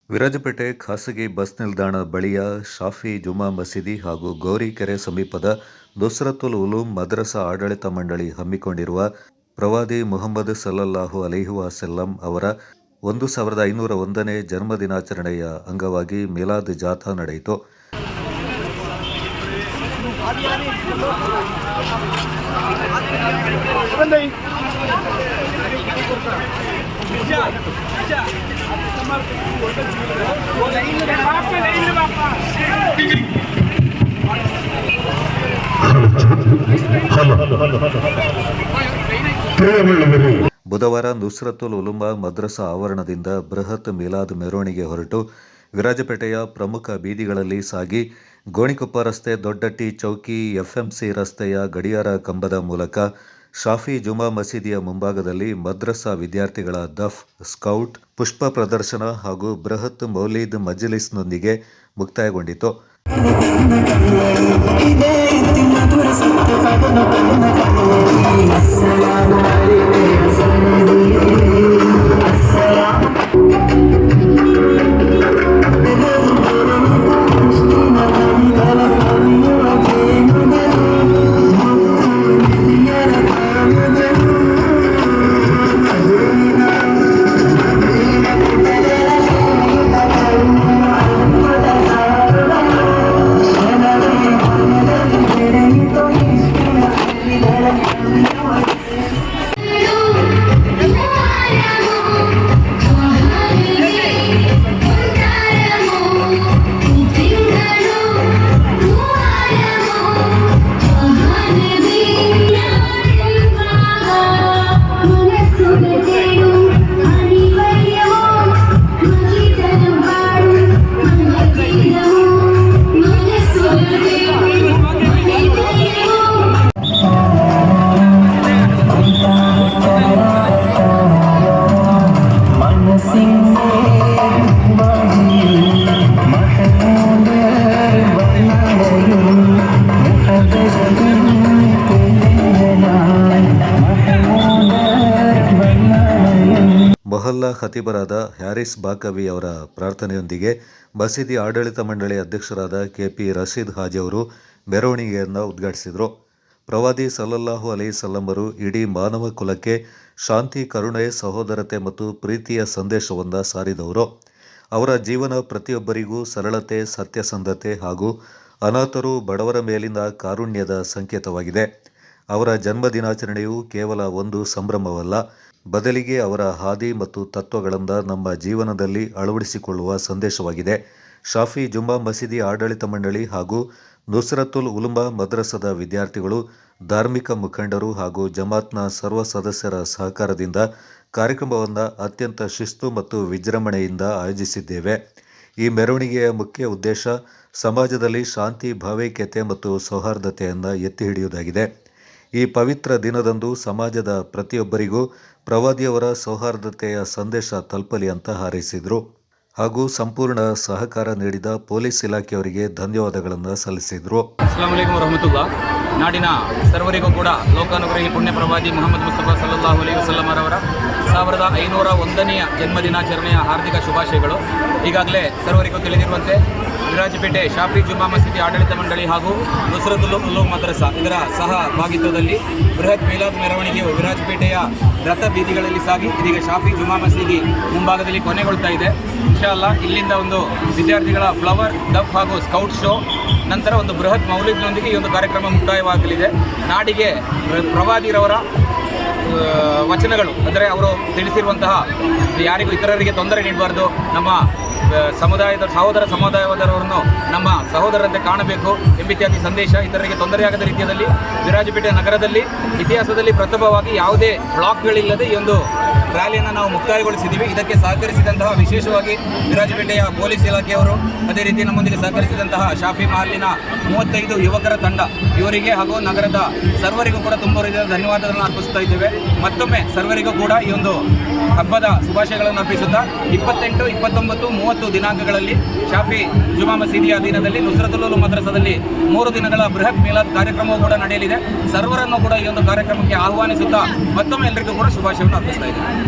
ವಿರಾಜಪೇಟೆ ಖಾಸಗಿ ಬಸ್ ನಿಲ್ದಾಣ ಬಳಿಯ ಶಾಫಿ ಜುಮಾ ಮಸೀದಿ ಹಾಗೂ ಗೌರಿಕೆರೆ ಸಮೀಪದ ನುಸ್ರತುಲ್ ಉಲೂಮ್ ಮದ್ರಸಾ ಆಡಳಿತ ಮಂಡಳಿ ಹಮ್ಮಿಕೊಂಡಿರುವ ಪ್ರವಾದಿ ಮುಹಮ್ಮದ್ ಸಲ್ಲಲ್ಲಾಹು ಅಲೈಹಿ ವಸಲ್ಲಂ ಅವರ 1501ನೇ ಜನ್ಮದಿನಾಚರಣೆಯ ಅಂಗವಾಗಿ ಮಿಲಾದ್ ಜಾಥಾ ನಡೆಯಿತು. ಬುಧವಾರ ನುಸ್ರತುಲ್ ಉಲೂಮ್ ಮದ್ರಸಾ ಆವರಣದಿಂದ ಬೃಹತ್ ಮಿಲಾದ್ ಮೆರವಣಿಗೆ ಹೊರಟು ವಿರಾಜಪೇಟೆಯ ಪ್ರಮುಖ ಬೀದಿಗಳಲ್ಲಿ ಸಾಗಿ ಗೋಣಿಕೊಪ್ಪ ರಸ್ತೆ, ದೊಡ್ಡಟ್ಟಿ ಚೌಕಿ, ಎಫ್ಎಂಸಿ ರಸ್ತೆಯ ಗಡಿಯಾರ ಕಂಬದ ಮೂಲಕ ಶಾಫಿ ಜುಮಾ ಮಸೀದಿಯ ಮುಂಭಾಗದಲ್ಲಿ ಮದ್ರಸಾ ವಿದ್ಯಾರ್ಥಿಗಳ ದಫ್, ಸ್ಕೌಟ್, ಪುಷ್ಪ ಪ್ರದರ್ಶನ ಹಾಗೂ ಬೃಹತ್ ಮೌಲೀದ್ ಮಜ್ಲಿಸ್ನೊಂದಿಗೆ ಮುಕ್ತಾಯಗೊಂಡಿತು. ಮೊಹಲ್ಲಾ ಖತೀಬರಾದ ಹ್ಯಾರಿಸ್ ಬಾಕವಿ ಅವರ ಪ್ರಾರ್ಥನೆಯೊಂದಿಗೆ ಮಸೀದಿ ಆಡಳಿತ ಮಂಡಳಿ ಅಧ್ಯಕ್ಷರಾದ ಕೆಪಿ ರಶೀದ್ ಹಾಜಿ ಅವರು ಮೆರವಣಿಗೆಯನ್ನು ಉದ್ಘಾಟಿಸಿದರು. ಪ್ರವಾದಿ ಸಲ್ಲಲ್ಲಾಹು ಅಲೈಹಿ ವಸಲ್ಲಮರು ಇಡೀ ಮಾನವ ಕುಲಕ್ಕೆ ಶಾಂತಿ, ಕರುಣೆ, ಸಹೋದರತೆ ಮತ್ತು ಪ್ರೀತಿಯ ಸಂದೇಶವನ್ನು ಸಾರಿದವರು. ಅವರ ಜೀವನ ಪ್ರತಿಯೊಬ್ಬರಿಗೂ ಸರಳತೆ, ಸತ್ಯಸಂಧತೆ ಹಾಗೂ ಅನಾಥರು, ಬಡವರ ಮೇಲಿನ ಕಾರುಣ್ಯದ ಸಂಕೇತವಾಗಿದೆ. ಅವರ ಜನ್ಮದಿನಾಚರಣೆಯು ಕೇವಲ ಒಂದು ಸಂಭ್ರಮವಲ್ಲ, ಬದಲಿಗೆ ಅವರ ಹಾದಿ ಮತ್ತು ತತ್ವಗಳಿಂದ ನಮ್ಮ ಜೀವನದಲ್ಲಿ ಅಳವಡಿಸಿಕೊಳ್ಳುವ ಸಂದೇಶವಾಗಿದೆ. ಶಾಫಿ ಜುಮಾ ಮಸೀದಿ ಆಡಳಿತ ಮಂಡಳಿ ಹಾಗೂ ನುಸ್ರತುಲ್ ಉಲೂಮ್ ಮದ್ರಸಾದ ವಿದ್ಯಾರ್ಥಿಗಳು, ಧಾರ್ಮಿಕ ಮುಖಂಡರು ಹಾಗೂ ಜಮಾತ್ನ ಸರ್ವ ಸದಸ್ಯರ ಸಹಕಾರದಿಂದ ಕಾರ್ಯಕ್ರಮವನ್ನು ಅತ್ಯಂತ ಶಿಸ್ತು ಮತ್ತು ವಿಜೃಂಭಣೆಯಿಂದ ಆಯೋಜಿಸಿದ್ದೇವೆ. ಈ ಮೆರವಣಿಗೆಯ ಮುಖ್ಯ ಉದ್ದೇಶ ಸಮಾಜದಲ್ಲಿ ಶಾಂತಿ, ಭಾವೈಕ್ಯತೆ ಮತ್ತು ಸೌಹಾರ್ದತೆಯನ್ನು ಎತ್ತಿ ಹಿಡಿಯುವುದಾಗಿದೆ. ಈ ಪವಿತ್ರ ದಿನದಂದು ಸಮಾಜದ ಪ್ರತಿಯೊಬ್ಬರಿಗೂ ಪ್ರವಾದಿಯವರ ಸೌಹಾರ್ದತೆಯ ಸಂದೇಶ ತಲುಪಲಿ ಅಂತ ಹಾರೈಸಿದರು ಹಾಗೂ ಸಂಪೂರ್ಣ ಸಹಕಾರ ನೀಡಿದ ಪೊಲೀಸ್ ಇಲಾಖೆಯವರಿಗೆ ಧನ್ಯವಾದಗಳನ್ನು ಸಲ್ಲಿಸಿದರು. ಅಸ್ಸಲಾಮು ಅಲೈಕುಂ ವರಹಮತುಲ್ಲಾಹ್. ನಾಡಿನ ಸರ್ವರಿಗೂ ಕೂಡ ಲೋಕಾನುಗ್ರಹಿ ಪುಣ್ಯ ಪ್ರವಾದಿ ಮುಹಮ್ಮದ್ ಮುಸ್ತಫಾ ಸಲ್ಲಲ್ಲಾಹು ಅಲೈಹಿ ವಸಲ್ಲಂ ಅವರ 1501ನೇ ಜನ್ಮದಿನಾಚರಣೆಯ ಹಾರ್ದಿಕ ಶುಭಾಶಯಗಳು. ಈಗಾಗಲೇ ಸರ್ವರಿಗೂ ತಿಳಿದಿರುವಂತೆ ವಿರಾಜಪೇಟೆ ಶಾಫಿ ಜುಮಾ ಮಸೀದಿ ಆಡಳಿತ ಮಂಡಳಿ ಹಾಗೂ ನುಸ್ರತುಲ್ ಉಲೂಮ್ ಮದ್ರಸಾ ಇದರ ಸಹಭಾಗಿತ್ವದಲ್ಲಿ ಬೃಹತ್ ಮೀಲಾದ್ ಮೆರವಣಿಗೆಯು ವಿರಾಜಪೇಟೆಯ ರಥ ಬೀದಿಗಳಲ್ಲಿ ಸಾಗಿ ಇದೀಗ ಶಾಫಿ ಜುಮಾ ಮಸೀದಿ ಮುಂಭಾಗದಲ್ಲಿ ಕೊನೆಗೊಳ್ತಾ ಇದೆ. ಇನ್ಶಾ ಅಲ್ಲಾಹ್ ಇಲ್ಲಿಂದ ಒಂದು ವಿದ್ಯಾರ್ಥಿಗಳ ಫ್ಲವರ್, ದಫ್ ಹಾಗೂ ಸ್ಕೌಟ್ ಶೋ, ನಂತರ ಒಂದು ಬೃಹತ್ ಮೌಲಿದ್ನೊಂದಿಗೆ ಈ ಒಂದು ಕಾರ್ಯಕ್ರಮ ಮುಕ್ತಾಯವಾಗಲಿದೆ. ನಾಡಿಗೆ ಪ್ರವಾದಿರವರ ವಚನಗಳು, ಅಂದರೆ ಅವರು ತಿಳಿಸಿರುವಂತಹ ಯಾರಿಗೂ ಇತರರಿಗೆ ತೊಂದರೆ ನೀಡಬಾರ್ದು, ನಮ್ಮ ಸಮುದಾಯದ ಸಹೋದರ ಸಮುದಾಯದವರನ್ನು ನಮ್ಮ ಸಹೋದರರಂತೆ ಕಾಣಬೇಕು ಎಂಬಿತ್ಯಾದಿ ಸಂದೇಶ, ಇತರರಿಗೆ ತೊಂದರೆಯಾಗದ ರೀತಿಯಲ್ಲಿ ವಿರಾಜಪೇಟೆ ನಗರದಲ್ಲಿ ಇತಿಹಾಸದಲ್ಲಿ ಪ್ರಥಮವಾಗಿ ಯಾವುದೇ ಬ್ಲಾಕ್ಗಳಿಲ್ಲದೆ ಈ ಒಂದು ರ್ಯಾಲಿಯನ್ನು ನಾವು ಮುಕ್ತಾಯಗೊಳಿಸಿದ್ದೀವಿ. ಇದಕ್ಕೆ ಸಹಕರಿಸಿದಂತಹ ವಿಶೇಷವಾಗಿ ವಿರಾಜಪೇಟೆಯ ಪೊಲೀಸ್ ಇಲಾಖೆಯವರು, ಅದೇ ರೀತಿ ನಮ್ಮೊಂದಿಗೆ ಸಹಕರಿಸಿದಂತಹ ಶಾಫಿ ಮಹಲ್ಲಿನ 35 ಯುವಕರ ತಂಡ, ಇವರಿಗೆ ಹಾಗೂ ನಗರದ ಸರ್ವರಿಗೂ ಕೂಡ ತುಂಬ ರೀತಿಯ ಧನ್ಯವಾದಗಳನ್ನು ಅರ್ಪಿಸ್ತಾ ಇದ್ದೇವೆ. ಮತ್ತೊಮ್ಮೆ ಸರ್ವರಿಗೂ ಕೂಡ ಈ ಒಂದು ಹಬ್ಬದ ಶುಭಾಶಯಗಳನ್ನು ಅರ್ಪಿಸುತ್ತಾ 28, 29, 30 ದಿನಾಂಕಗಳಲ್ಲಿ ಶಾಫಿ ಜುಮಾ ಮಸೀದಿಯ ಅಧೀನದಲ್ಲಿ ನುಸ್ರತುಲ್ ಉಲೂಮ್ ಮದ್ರಸಾದಲ್ಲಿ 3 ದಿನಗಳ ಬೃಹತ್ ಮೀಲಾದ್ ಕಾರ್ಯಕ್ರಮವೂ ಕೂಡ ನಡೆಯಲಿದೆ. ಸರ್ವರನ್ನು ಕೂಡ ಈ ಒಂದು ಕಾರ್ಯಕ್ರಮಕ್ಕೆ ಆಹ್ವಾನಿಸುತ್ತಾ ಮತ್ತೊಮ್ಮೆ ಎಲ್ಲರಿಗೂ ಕೂಡ ಶುಭಾಶಯವನ್ನು ಅರ್ಪಿಸ್ತಾ ಇದ್ದೇವೆ.